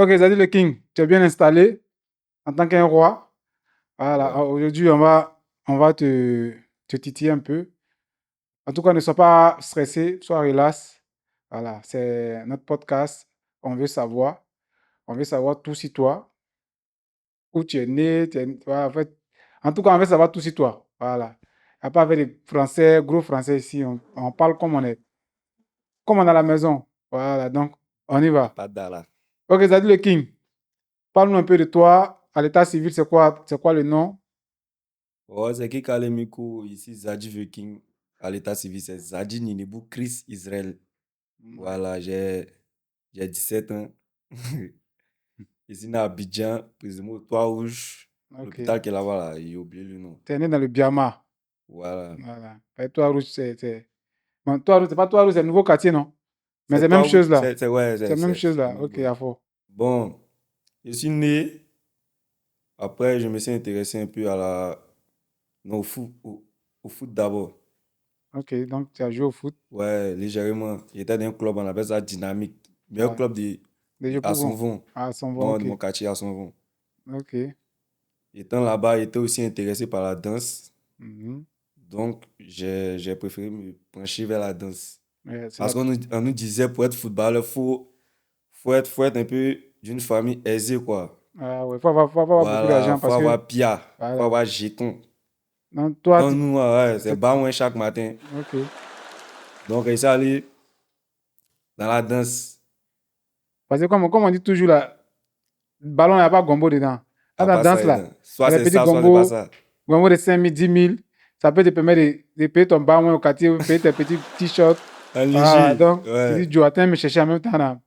Ok, Zadie le King, tu es bien installé en tant qu'un roi. Voilà, Ouais, aujourd'hui, on va te titiller un peu. En tout cas, ne sois pas stressé, sois relax. Voilà, c'est notre podcast. On veut savoir. On veut savoir tout sur toi, où tu es né. Voilà, en tout cas, on veut savoir tout sur toi. Voilà. Il n'y a pas avec les Français, gros Français ici. On parle comme on est à la maison. Voilà, donc, on y y a va. pas d'Allah. Ok, Zadie le King, parle-nous un peu de toi. À l'état civil, c'est quoi le nom? Ouais, c'est qui Kalemiko, ici Zadi Viking, à l'état civil, c'est Zadi Ninibou Chris Israël. Ouais. Voilà, j'ai 17 ans. Ici, à Abidjan, précisément au Toit Rouge, Ok. l'hôpital qui est là-bas, là, j'ai oublié le nom. Tu es né dans le Biama. Voilà. Voilà. Et toi, Rouge, Bon, toi, Rouge, c'est pas toi, Rouge, c'est le nouveau quartier, non? Mais c'est C'est la même Toit Rouge, chose là. ouais, C'est la même chose c'est là. bon, Ok, bon. à fond. Bon, je suis né, après, je me suis intéressé un peu non, au foot d'abord. Ok, donc tu as joué au foot. Ouais, légèrement. J'étais dans un club, on appelle ça Dynamique. Meilleur Ouais. club Des jeux à pour bon. Sonvon. Ah, son bon, Non, de ok. mon quartier à Sonvon. Ok. Étant là-bas, j'étais aussi intéressé par la danse. Mhm. Donc, j'ai préféré me pencher vers la danse. Ouais, Parce qu'on nous disait, pour être footballeur, faut être un peu d'une famille aisée, quoi. Ah, ouais, faut avoir beaucoup Voilà, d'argent faut parce que, avoir pia, faut voilà. avoir jeton. Donc, toi, Donc, nous, ouais, c'est c'est- bas chaque matin. ok. Donc, je suis allé dans la danse. Parce que comme on dit toujours là, le ballon, il n'y a pas gombo dedans. Là, À dans la part ça, danse là, il y soit a des c'est petits ça, soit c'est pas gombo, ça. gombo de 5 000, 10 000. Ça peut te permettre de payer ton bar au quartier, payer tes petits t-shirts. Un Voilà, léger, donc, tu ouais. dis, Jonathan me chercher en même temps là.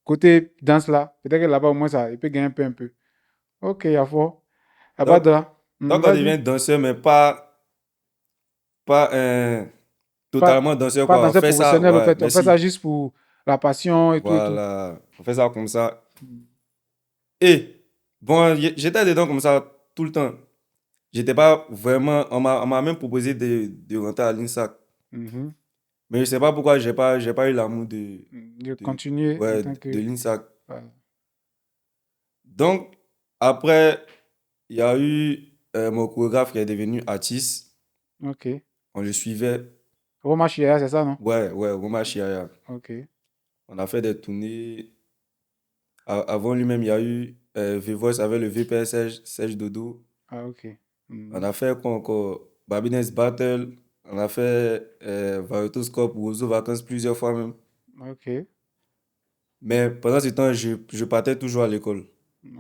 Côté danse là, peut-être que là-bas au moins ça, il peut gagner un peu. Ok, à fond. À bas Donc, de là. donc on Vas-y. devient danseur, mais pas Pas, totalement danseur, pas quoi. On danseur fait ça, professionnel, au ouais, fait. On fait ça merci. juste pour la passion et tout et tout. Voilà, on fait ça comme ça. Et, bon, j'étais dedans comme ça tout le temps. J'étais pas vraiment, on m'a même proposé de rentrer à l'INSAC. Mhm. Mais je sais pas pourquoi j'ai pas eu l'amour De de, continuer en ouais, tant de que. l'INSAC. Voilà. Donc, après, il y a eu mon chorégraphe qui est devenu artiste. Ok. On le suivait. Roma Chia, c'est ça, non? Ouais, ouais, Roma Chiaya. Ok. On a fait des tournées. Avant lui-même, il y a eu V-Voice avec le VPS Serge Dodo. Ah, ok. On Mhm. a fait quoi encore? Babines Battle. On a fait Varotoscope ou Ozo Vacances plusieurs fois même. Ok. Mais pendant ce temps, je partais toujours à l'école.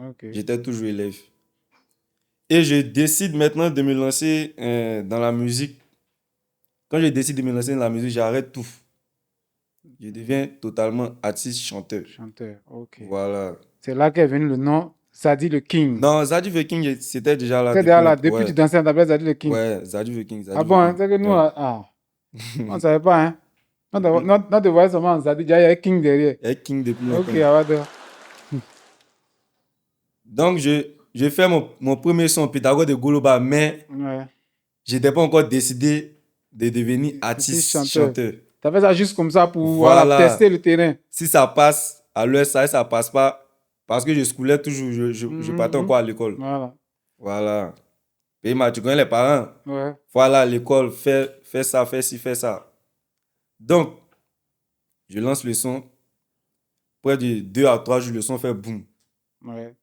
Ok. J'étais toujours élève. Et je décide maintenant de me lancer dans la musique. Quand je décide de me lancer dans la musique, j'arrête tout. Je deviens totalement artiste chanteur. Chanteur. Ok. Voilà. C'est là qu'est venu le nom Zadie le King. Non, Zadie Viking, c'était déjà là C'est depuis déjà là, longtemps. depuis que tu Ouais, dansais, on t'appelait Zadie le King. ouais, Zadie Viking, Ah Zadie bon, hein, Viking. c'est que nous, Yeah. on ne savait pas, hein. On te voyait seulement en Zadie, déjà il y a King derrière. Elle est king depuis Ok, longtemps. à bas. Donc, je fais mon premier son Pythagore de Goloba, mais Ouais. je n'étais pas encore décidé de devenir Petit artiste chanteur. chanteur. T'as fait ça juste comme ça pour voilà, tester Voilà. le terrain. Si ça passe, alors ça passe pas. Parce que je schoolais toujours, je partais Mhm. encore à l'école. Voilà. Voilà. Et tu connais les parents. Ouais. Voilà, à l'école, fais ça, fais ci, fais ça. Donc, je lance le son. Près de 2 à 3 jours, le son fait boum. Ouais.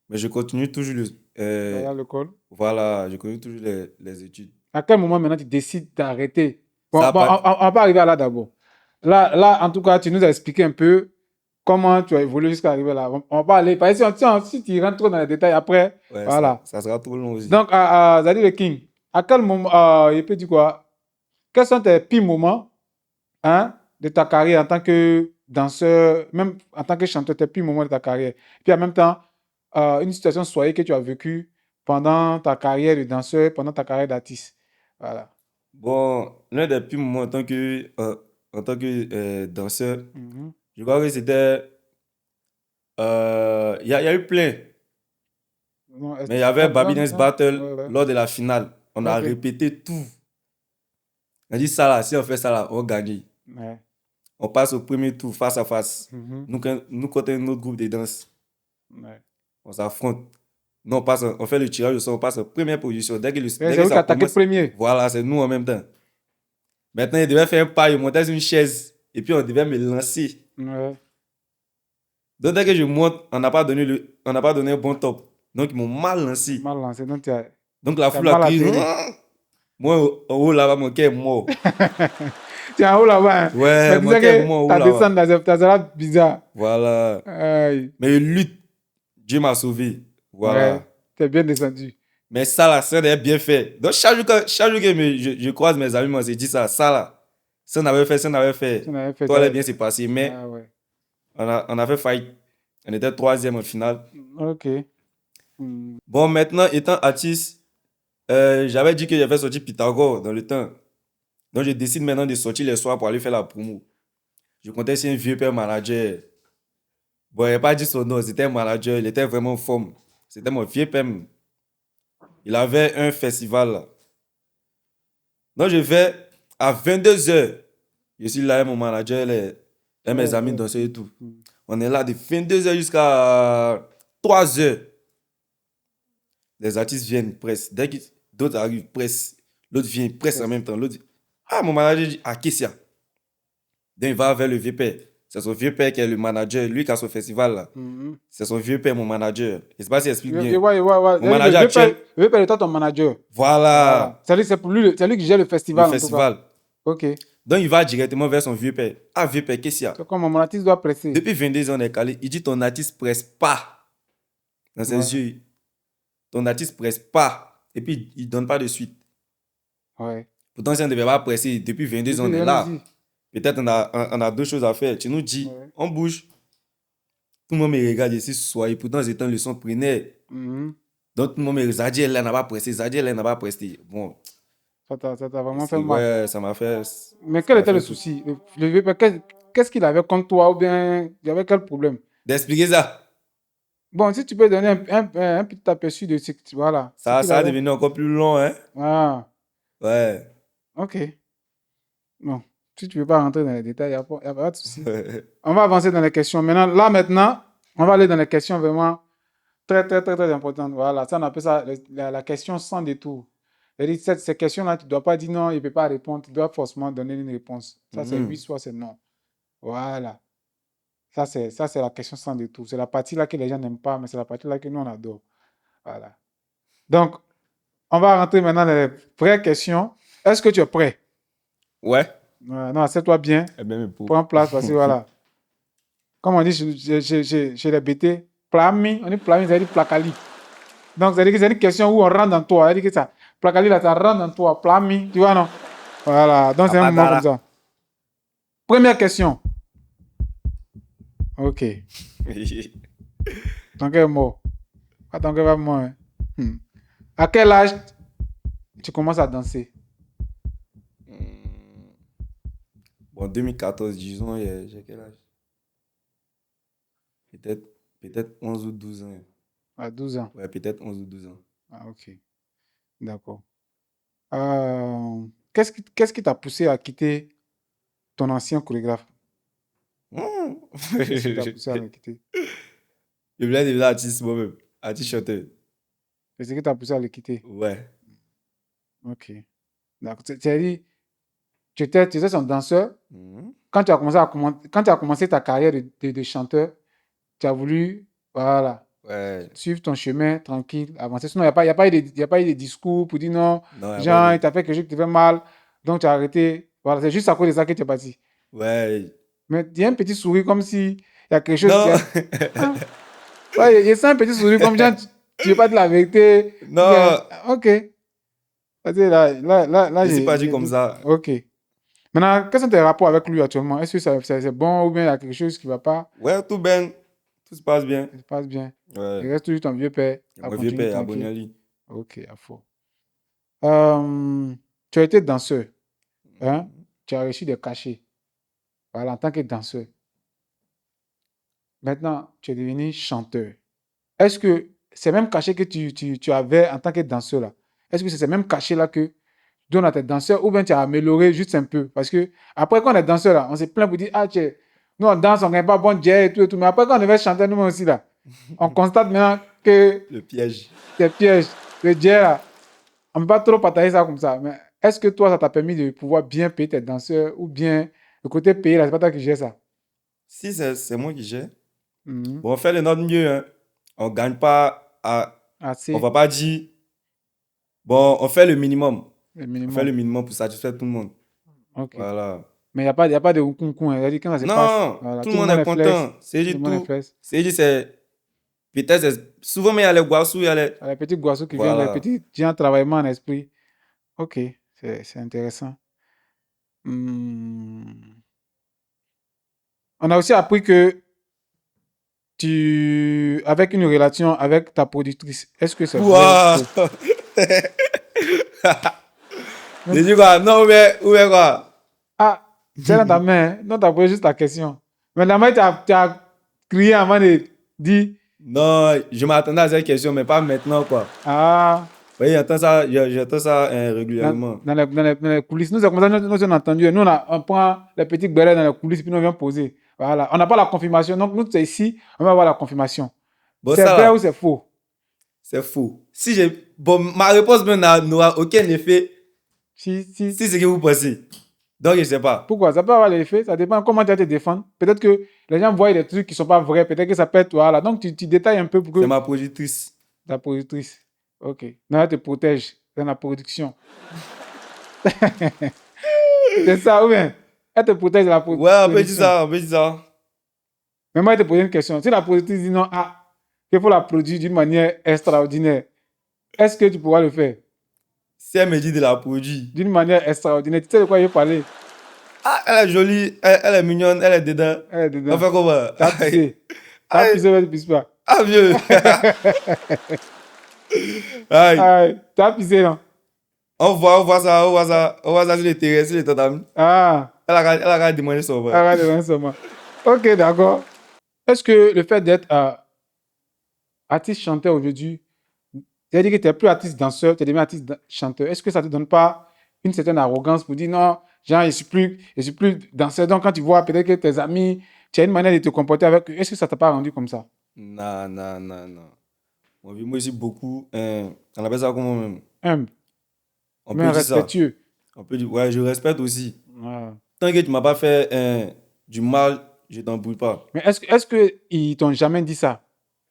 Mais je continue toujours D'ailleurs, l'école. voilà, je continue toujours les études. À quel moment maintenant tu décides d'arrêter? Bon, Ça a bon, pas, on va arriver à là d'abord. Là, en tout cas, tu nous as expliqué un peu comment tu as évolué jusqu'à arriver là. On va aller. Parce que si tu rentres trop dans les détails après, ouais, ça, voilà. ça sera trop long aussi. Donc, Zadie le King, à quel moment, il peut dire quoi? Quels sont tes pires moments, hein, de ta carrière en tant que danseur, même en tant que chanteur, tes pires moments de ta carrière? Puis en même temps, une situation soyez que tu as vécue pendant ta carrière de danseur, pendant ta carrière d'artiste. Voilà. Bon, l'un des pires moments en tant que danseur, Mhm. je crois que c'était. Il y a eu plein. Non, Mais il y avait Babines Battle ouais, ouais. lors de la finale. On a Ok. répété tout. On a dit ça là, si on fait ça là, on gagne. Ouais. On passe au premier tour face à face. Mhm. Nous contre un autre groupe de danse. Ouais. On s'affronte. Non, on fait le tirage au sort, on passe en première position. Dès que C'est lui qui ça attaquait commence, premier. voilà, c'est nous en même temps. Maintenant, il devait faire un pas, il montait sur une chaise. Et puis, on devait me lancer. Ouais. Donc, dès que je monte, on n'a pas donné un bon top. Donc, ils m'ont mal lancé. Mal lancé. Donc, Donc, la tu as foule a mal crié. atterri. Ah! Moi, en haut là-bas, mon cœur est mort. Tu es en haut là-bas. Hein. Ouais, Mais mon disais cœur est que mort en haut ta là-bas. descente, ça sera bizarre. Voilà. Aïe. Mais je lutte. Dieu m'a sauvé. Voilà. Ouais. Tu es bien descendu. Mais ça là, ça est bien fait. Donc, chaque jour que je croise mes amis, moi, je dis ça là. Ça on avait fait, ça on avait fait. Si on avait fait Toi, ça. là, bien c'est passé. Mais Ah ouais. on a fait fight. On était troisième en finale. Ok. Hmm. Bon, maintenant, étant artiste, j'avais dit que j'avais sorti Pythagore dans le temps. Donc, je décide maintenant de sortir les soirs pour aller faire la promo. Je comptais sur un vieux père manager. Bon, il n'a pas dit son nom, c'était un manager, il était vraiment en forme. C'était mon vieux père. Il avait un festival là. Donc, je vais à 22h. Je suis là avec mon manager, et mes amis danseurs et tout. Hmm. On est là de 22h jusqu'à 3h. Les artistes viennent presque. Dès que d'autres arrivent presque, l'autre vient presque en même temps. L'autre dit, ah, mon manager dit, ah, qu'est-ce qu'il y a? Donc il va vers le vieux père. C'est son vieux père qui est le manager. Lui qui a son festival là. Mhm. C'est son vieux père, mon manager. Je ne sais pas s'il explique bien. Je vois. Mon manager actuel. Je veux pas être ton manager. Voilà. C'est pour lui, c'est lui qui gère le Le festival. En tout festival. cas. Ok. Donc il va directement vers son vieux père. Ah, vieux père, qu'est-ce qu'il y a? C'est comme mon artiste doit presser. Depuis 22 ans, on est calé. Il dit ton artiste presse pas. Dans ses Ouais. yeux. Ton artiste presse pas. Et puis il ne donne pas de suite. Ouais. Pourtant, si on ne devait pas presser, depuis 22 ans, on est là. Peut-être on a deux choses à faire. Tu nous dis, Ouais. on bouge. Tout le monde me regarde ici ce soir. Et pourtant, j'étais en leçon prenait. Mhm. Donc, tout le monde me regarde. Zadiel, là, n'a pas pressé. Zadiel, là, n'a pas pressé. Bon. Ça t'a vraiment fait mal. Ouais, ça m'a fait. Mais quel était le souci? Le vieux père, qu'est-ce qu'il avait contre toi ou bien il y avait quel problème? D'expliquer ça. Bon, si tu peux donner un petit aperçu de ce que tu vois là. Ça a devenu encore plus long, hein. Ah, Ouais. ok. Bon, si tu ne veux pas rentrer dans les détails, il n'y a pas de souci. On va avancer dans les questions. Maintenant, on va aller dans les questions vraiment très importantes. Voilà, ça, on appelle ça la question sans détour. C'est-à-dire, ces questions-là, tu ne dois pas dire non, il ne peut pas répondre. Tu dois forcément donner une réponse. Ça, c'est oui, soit c'est non. Voilà. Ça, c'est la question sans détour. C'est la partie là que les gens n'aiment pas, mais c'est la partie là que nous, on adore. Voilà. Donc, on va rentrer maintenant dans les vraies questions. Est-ce que tu es prêt? Ouais. Non, assieds-toi bien. Eh bien, mais pour. Prends place parce que voilà. Comme on dit chez les BT, plami, on dit plami, ça veut dire placali. Donc, ça veut dire que c'est une question où on rentre dans toi. Ça veut dire que ça, placali là, ça rentre dans toi. Plami, tu vois, non? Voilà. Donc, c'est un moment comme ça. Première question. Ok. Ton cœur est mort. Pas ton cœur va mort. Hein. À quel âge tu commences à danser? Bon, 2014, disons, j'ai quel âge? Peut-être 11 ou 12 ans. À 12 ans. Ouais, peut-être 11 ou 12 ans. Ah, ok. D'accord. Qu'est-ce qui t'a poussé à quitter ton ancien chorégraphe? Qu'est-ce qui t'a poussé à le quitter? Je voulais devenir artiste moi-même. Artiste chanteur. Qu'est-ce qui t'a poussé à le quitter? Ouais. Ok. D'accord. C'est-à-dire, tu étais un danseur. Quand tu as commencé ta carrière de chanteur, tu as voulu, voilà, Ouais. suivre ton chemin tranquille, avancer. Sinon, il n'y a pas eu de discours pour dire non, Non, y a genre, pas il t'a fait quelque chose qui te fait mal, donc tu as arrêté. Voilà, c'est juste à cause de ça que tu es parti. Ouais. Mais il y a un petit sourire comme si il y a quelque chose Non. Ah. Ouais, il y a un petit sourire comme genre, tu veux pas dire la vérité. Non. Bien, ok. Vas-y, là, Je suis pas dit comme ça. Ok. Maintenant, quels sont tes rapports avec lui actuellement? Est-ce que c'est bon ou bien il y a quelque chose qui ne va pas? Ouais, tout bien. Tout se passe bien. Ça se passe bien. Il Ouais. reste toujours ton vieux père. À Mon vieux continuer père, tranquille. abonné à lui. Ok, à fond. Tu as été danseur. Hein? Tu as reçu des cachets. Voilà, en tant que danseur. Maintenant, tu es devenu chanteur. Est-ce que ces mêmes cachets que tu avais en tant que danseur là, est-ce que c'est ces mêmes cachets là que tu donnes à tes danseurs ou bien tu as amélioré juste un peu? Parce que après, quand on est danseur là, on se plaint pour dire, ah, nous on danse, on gagne pas bon jet et tout, mais après, quand on devait chanter, nous aussi là, On constate maintenant que Le piège. tes pièges, le jet là, on ne peut pas trop partager ça comme ça. Mais est-ce que toi, ça t'a permis de pouvoir bien payer tes danseurs ou bien le côté payé là, c'est pas toi qui gères ça? Si c'est moi qui gère, Mhm. bon, on fait de notre mieux. Hein. On gagne pas on va Assez, pas dire, bon, on fait le minimum. le On fait le minimum. minimum pour satisfaire tout le monde. Ok. Voilà. Mais il y a pas de kunku, hein. C'est-à-dire, quand ça se passe, Non, voilà, tout le tout le monde monde est est flex. content. C'est Tout le dit monde est tout. flex. C'est dit, c'est. Peut-être, souvent, mais il y a les guassous, il y a les. Les petits goissous qui viennent, les Voilà. petits gens travaillent en esprit. Ok, c'est intéressant. Hmm. On a aussi appris que avec une relation avec ta productrice, est-ce que c'est vrai ou Waouh! faux? J'ai dit quoi? Non, ou bien quoi? Ah, c'est dans ta main, hein. Non, t'as posé juste la question. Mais la main, tu as crié avant de dire, Non, je m'attendais à cette question, mais pas maintenant, quoi. ah, Oui, j'entends ça dans, régulièrement. dans les coulisses. Nous, c'est comme ça, nous, on a entendu. Nous, on prend les petites bérets dans les coulisses, puis nous, on vient poser. Voilà. On n'a pas la confirmation. Donc, nous, c'est ici, on va avoir la confirmation. Bon, C'est ça vrai ou là, c'est faux? c'est faux. Si j'ai. Bon, ma réponse même n'aura aucun effet Si, si c'est ce que vous pensez. Donc, je sais pas. pourquoi? Ça peut avoir l'effet, ça dépend comment tu vas te défendre. Peut-être que les gens voient des trucs qui ne sont pas vrais, peut-être que ça peut être, voilà. Donc, tu détailles un peu pour C'est que ma productrice. la productrice. Ok. Non, elle te protège dans la production. C'est ça, ou bien? Elle te protège de la Ouais, on peut dire production. ça, on peut dire ça. Mais moi, je te pose une question. Si la productrice dit non, qu'il faut la produire d'une manière extraordinaire, est-ce que tu pourras le faire? Si elle me dit de la produire. D'une manière extraordinaire. Tu sais de quoi je vais parler? Ah, elle est jolie, elle est mignonne, elle est dedans. Elle est On dedans. fait comment? Tu as pissé. Tu as Aïe, pissé, mais tu pisses pas. ah, vieux. Aïe. Tu as pissé, non? On voit ça, on voit ça sur les tatamis. Ah, Elle a demandé son verre. arrête de seulement. Ok, d'accord. Est-ce que le fait d'être artiste chanteur aujourd'hui, c'est-à-dire que tu n'es plus artiste danseur, tu es devenu artiste chanteur, est-ce que ça ne te donne pas une certaine arrogance pour dire non, genre, je suis plus danseur. Donc, quand tu vois peut-être que tes amis, tu as une manière de te comporter avec eux, est-ce que ça ne t'a pas rendu comme ça? Non, non, non, non. Moi aussi, beaucoup. On appelle ça comment même? Humble, On mais peut dire ça. respectueux. On peut dire, ouais, je respecte aussi. Ah. Tant que tu m'as pas fait du mal, je t'en bouille pas. Mais est-ce qu'ils t'ont jamais dit ça?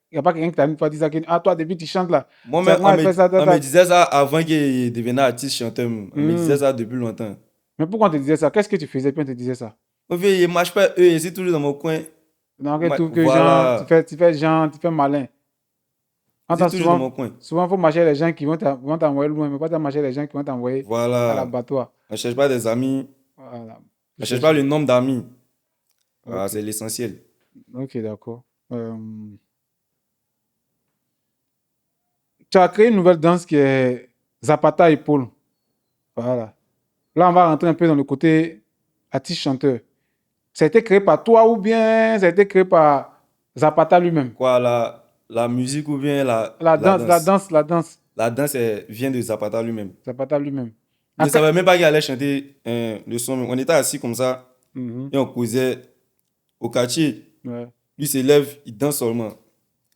Il n'y a pas quelqu'un qui t'a une fois dit ça, ah, toi, depuis tu chantes là, c'est Moi-même, moi qui fais ça, on me ta. disait ça avant qu'il devienne artiste chanteur. On me disait Hmm. ça depuis longtemps. Mais pourquoi on te disait ça? Qu'est-ce que tu faisais puis on te disait ça? Au fait, il marche pas, eux, ici, toujours dans mon coin. Donc, tu trouves que genre, tu Voilà. fais, tu fais genre, tu fais malin. Ici, Entends toujours dans souvent, mon coin. souvent, il faut marcher les gens qui vont t'envoyer loin, mais pas marcher les gens qui vont t'envoyer à Voilà. l'abattoir. On cherche pas des amis. Voilà. On cherche pas le nombre d'amis. Voilà, Ok, c'est l'essentiel. ok, d'accord. Tu as créé une nouvelle danse qui est Zapata épaule. Voilà. Là, on va rentrer un peu dans le côté artiste-chanteur. Ça a été créé par toi ou bien ça a été créé par Zapata lui-même? Quoi, la musique ou bien La la danse, la danse? danse, la danse. La danse vient de Zapata lui-même. Zapata lui-même. Je Ah, ne savais même pas qu'il allait chanter le son. On était assis comme ça mhm, et on causait au quartier. ouais. Lui se lève, il danse seulement.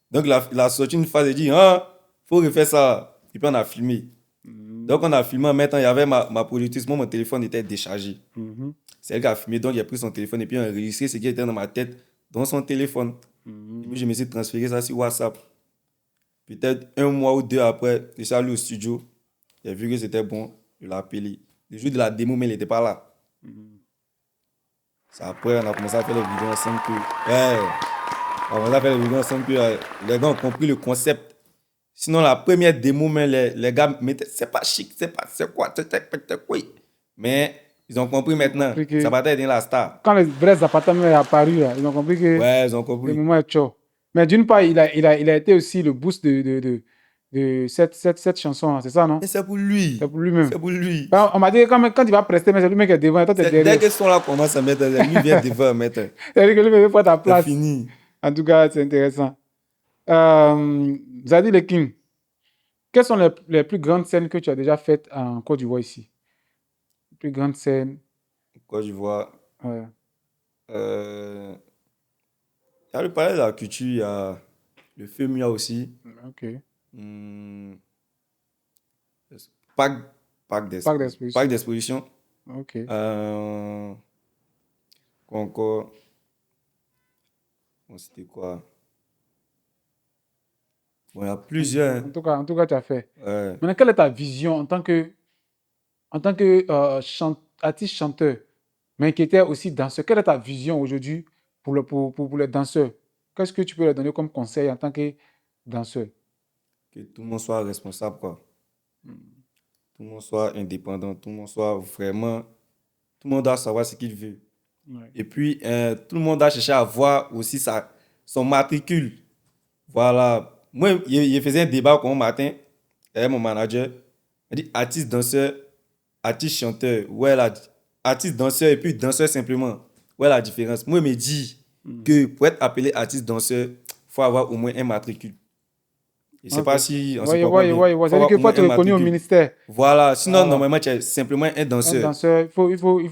Donc il a sorti une phrase et dit, ah, faut refaire ça. Et puis on a filmé. Mhm, Donc on a filmé en même temps, il y avait ma productrice. Moi, mon téléphone était déchargé. mhm, C'est elle qui a filmé, donc il a pris son téléphone et puis enregistré ce qui était dans ma tête dans son téléphone. Et mhm. puis je me suis transféré ça sur WhatsApp. Peut-être un mois ou deux après, je suis allé au studio. J'ai vu que c'était bon, je l'ai appelé. Le jour de la démo, mais il n'était pas là. C'est après, on a commencé à faire les vidéos ensemble. Ouais, on a commencé à faire les vidéos ensemble. Les gars ont compris le concept. Sinon, la première démo, mais les gars mettaient, c'est pas chic, c'est quoi, c'est quoi. Mais ils ont compris Ils ont maintenant. compris Ça que va être la star. quand le vrai Zapata est apparu, là, ils ont compris que Ouais, ils ont le compris. moment est chaud. Mais d'une part, il a été aussi le boost de cette chanson, c'est ça, non? Et c'est pour lui. C'est pour lui-même. C'est pour lui. Ben, on m'a dit que quand il va prester, mais c'est lui-même qui est devant et toi, tu es Dès derrière. que ce son là commence à mettre, lui vient devant mettre. C'est-à-dire que lui-même prend ta C'est place. fini. En tout cas, c'est intéressant. Zadie Le King, quelles sont les plus grandes scènes que tu as déjà faites en Côte d'Ivoire ici? Les plus grandes scènes. Quand je vois. Ouais. Euh, il y a le palais de la culture, Le FEMUA aussi. Ok. Hmm, Parc, Parc Parc d'exposition. d'exposition. Ok. Quoi encore? Bon, c'était quoi? Bon, il y a plusieurs. Hein. En tout cas, tu as fait. Ouais. Maintenant, quelle est ta vision en tant que artiste chanteur, mais qui était aussi danseur? Quelle est ta vision aujourd'hui pour les danseurs? Qu'est-ce que tu peux leur donner comme conseil en tant que danseur? Que tout le monde soit responsable, quoi. Hmm. Tout le monde soit indépendant. Tout le monde soit vraiment. Tout le monde doit savoir ce qu'il veut. Ouais. Et puis, tout le monde doit chercher à voir aussi son matricule. Voilà. Moi, il faisait un débat comme matin avec mon manager. Il dit artiste, danseur, artiste, chanteur. Ouais, artiste, danseur et puis danseur simplement. Ouais, la différence. Moi, il me dit que pour être appelé artiste, danseur, il faut avoir au moins un matricule. Je ne sais Ok. pas si on se Ouais, comprend ouais, bien. ouais, ouais. Il faut C'est-à-dire avoir qu'il au faut moins être un reconnu au matricule. ministère. Voilà. Sinon, Voilà. normalement, tu es simplement un Un danseur. danseur, il faut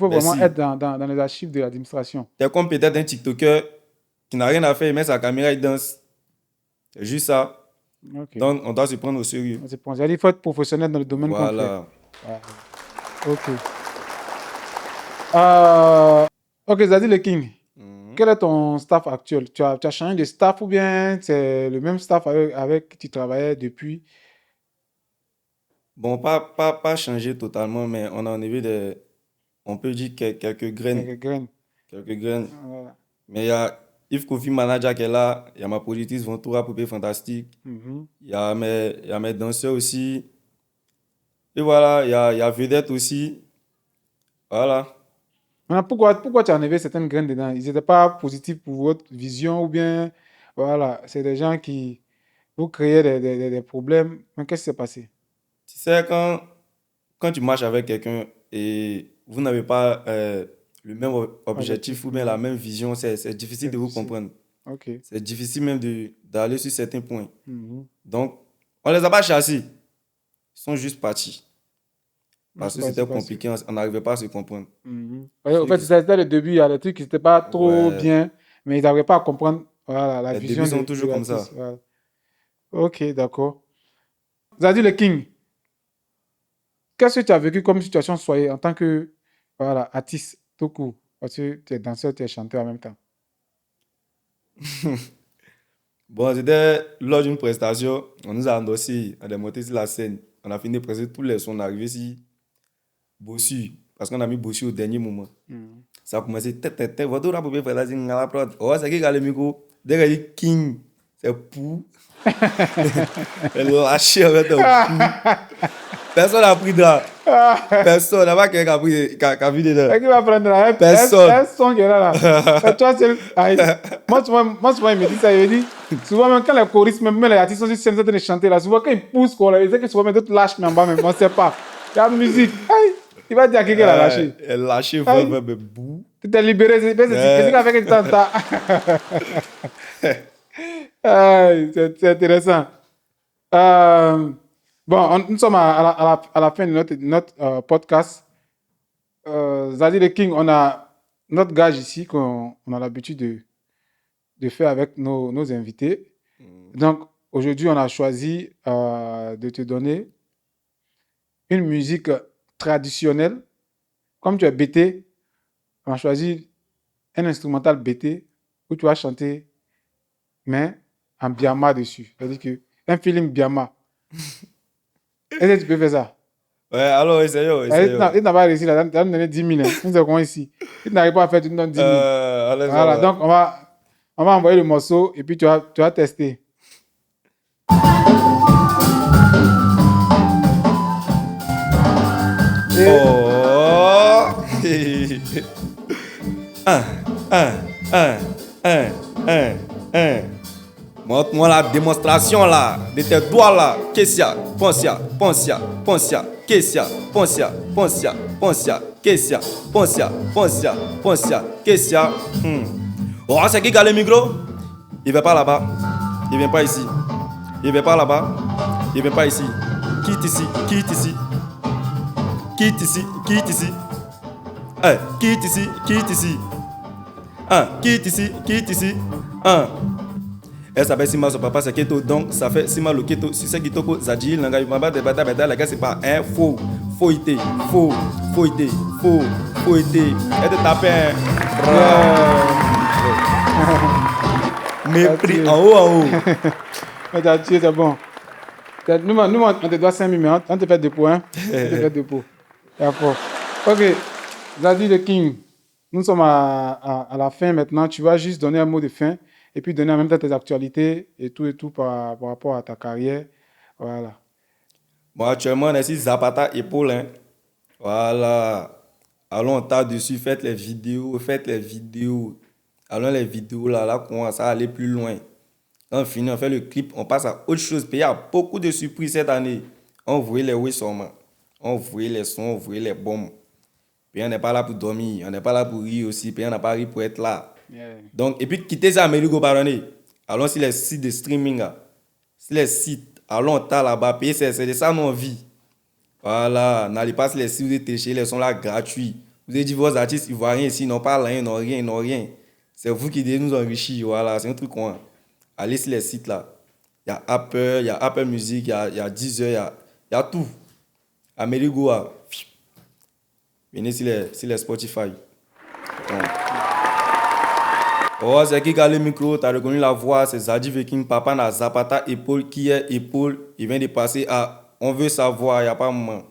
vraiment Merci. être dans les archives de l'administration. Tu es comme peut-être un TikToker qui n'a rien à faire, il met sa caméra, il danse. C'est juste ça. Ok. Donc, on doit se prendre au sérieux. C'est pour ça. Il faut être professionnel dans le domaine qu'on fait. Voilà. Voilà. Ok. Ok, Zadie le King. Mhm. Quel est ton staff actuel? Tu as changé de staff ou bien c'est le même staff avec qui tu travaillais depuis? Bon, pas changer totalement, mais on a enlevé on peut dire quelques graines. Quelques graines. Quelques graines. Voilà. Mais il y a Yves Kofi Manager qui est là, il y a ma productrice Ventura Poupée Fantastique, Mhm. il y a mes danseurs aussi. Et voilà, il y a Vedette aussi. Voilà. Maintenant, pourquoi tu as enlevé certaines graines dedans? Ils n'étaient pas positifs pour votre vision ou bien, voilà, c'est des gens qui vous créaient des problèmes. Mais qu'est-ce qui s'est passé? Tu sais, quand tu marches avec quelqu'un et vous n'avez pas le même objectif Objectif, ou bien la même vision, c'est difficile c'est de vous difficile. comprendre. Ok. C'est difficile même d'aller sur certains points. Mhm. Donc, on les a pas chassés. Ils sont juste partis. Parce que C'est c'était passé. compliqué, on n'arrivait pas à se comprendre. Mhm. Ouais, en Ceux fait, qui- c'était le début. Il y a des trucs qui n'étaient pas trop Ouais, bien, mais ils n'arrivaient pas à comprendre voilà, la les vision débuts sont de toujours comme ça. l'artiste. Voilà. Ok, d'accord. Zadie le King, qu'est-ce que tu as vécu comme situation soyez en tant que voilà, artiste tout court? Parce que tu es danseur, tu es chanteur en même temps. Bon, c'était lors d'une prestation, on nous a endossé, on est monté sur la scène. On a fini de presser tous les sons, on est arrivé ici, Bossu, parce qu'on a mis Bossu au dernier moment. Mhm. Ça a commencé, votre rap pouvait faire la zing à la prod. Oh, c'est qui a le micro? Dès qu'il dit King, c'est pou. Elle lâché avec un pou. Personne n'a pris de Personne n'a pas quelqu'un qui a vu dedans. Et qui va prendre là? Personne. Un son qui est là. Et toi, aïe. Moi, souvent, il me dit ça. Il me dit, souvent, même quand les choristes, même les artistes sont sur scène en train de chanter là, souvent, quand ils poussent, quoi, ils disent que souvent, même d'autres lâchent, mais en bas, même, on ne sait pas. Il y a la musique. Aïe. Il va dire à quelqu'un qu'il a lâché. Elle lâché Aïe. vraiment, mais bou. Tu t'es libéré. C'est ce qu'il a fait que tu t'entends. Aïe, c'est intéressant. Bon, nous sommes à la fin de notre podcast. Zadie le King, on a notre gage ici qu'on a l'habitude de faire avec nos invités. Donc, aujourd'hui, on a choisi de te donner une musique traditionnelle. Comme tu es BT, on a choisi un instrumental BT où tu vas chanter, mais en Biama dessus. C'est-à-dire que un feeling Biama. Est-ce que tu peux faire ça? Ouais, alors essayons. Il n'a pas réussi là, il va me donner 10 000. Hein. Nous sommes ici. Il n'arrive pas à faire, tu nous donnes 10 000. Voilà, donc on va envoyer le morceau et puis tu vas tester. Oh! Montre-moi la démonstration là, de tes doigts là. Kessia, Poncia, Poncia, Poncia, Kessia, Poncia, Poncia, Poncia, Kessia, Poncia, Poncia, Poncia, Kessia. Oh, c'est qui a le micro? Il va pas là-bas. Il vient pas ici. Il vient pas là-bas. Il vient pas ici. Quitte ici, quitte ici. Quitte ici, quitte ici. Quitte ici, quitte ici. Quitte ici, quitte ici. Elle s'appelle Sima, son papa c'est Keto. Donc ça fait Sima le Keto. Si c'est Kitoko, Zadji, Langa, Mamba, de Bata, Bata, la gars, c'est pas un faux. Faux été. Faux. Faux été. Faux. Faux été. Elle te tape un. Mépris en haut, en haut. Mais t'as tué, c'est bon. Nous, on te doit 5 000, mais on te fait 2 points. Hein? On te fait 2 points. D'accord. Ok. Zadji le King. Nous sommes à la fin maintenant. Tu vas juste donner un mot de fin et puis donner en même temps tes actualités et tout par rapport à ta carrière. Voilà. Bon, actuellement, on est ici Zapata épaule. Hein. Voilà. Allons, on tape dessus, faites les vidéos, faites les vidéos. Allons, les vidéos là, commence à aller plus loin. Quand on finit, on fait le clip, on passe à autre chose. Puis il y a beaucoup de surprises cette année. On voit les wissons, on voit les sons, on voit les bombes. Puis on n'est pas là pour dormir, on n'est pas là pour rire aussi, puis on n'a pas ri pour être là. Yeah. Donc, et puis quitter ça, Américo, pardonnez. Allons sur les sites de streaming, là. Sur les sites, allons on t'a là-bas, payer, c'est de ça nos vies. Voilà, n'allez pas sur les sites, vous êtes téléchargés, les sons là gratuits. Vous avez dit vos artistes ivoiriens ici, ils n'ont pas rien, ils n'ont rien, ils n'ont rien. C'est vous qui devez nous enrichir, voilà, c'est un truc quoi. Allez sur les sites là. Il y a Apple Music, il y a Deezer, il y a tout. Américo, venez sur les Spotify. Oh, c'est qui a le micro, tu as reconnu la voix, c'est Zadji Viking, papa na Zapata épaule, qui est épaule, il vient de passer à on veut savoir, il n'y a pas moment.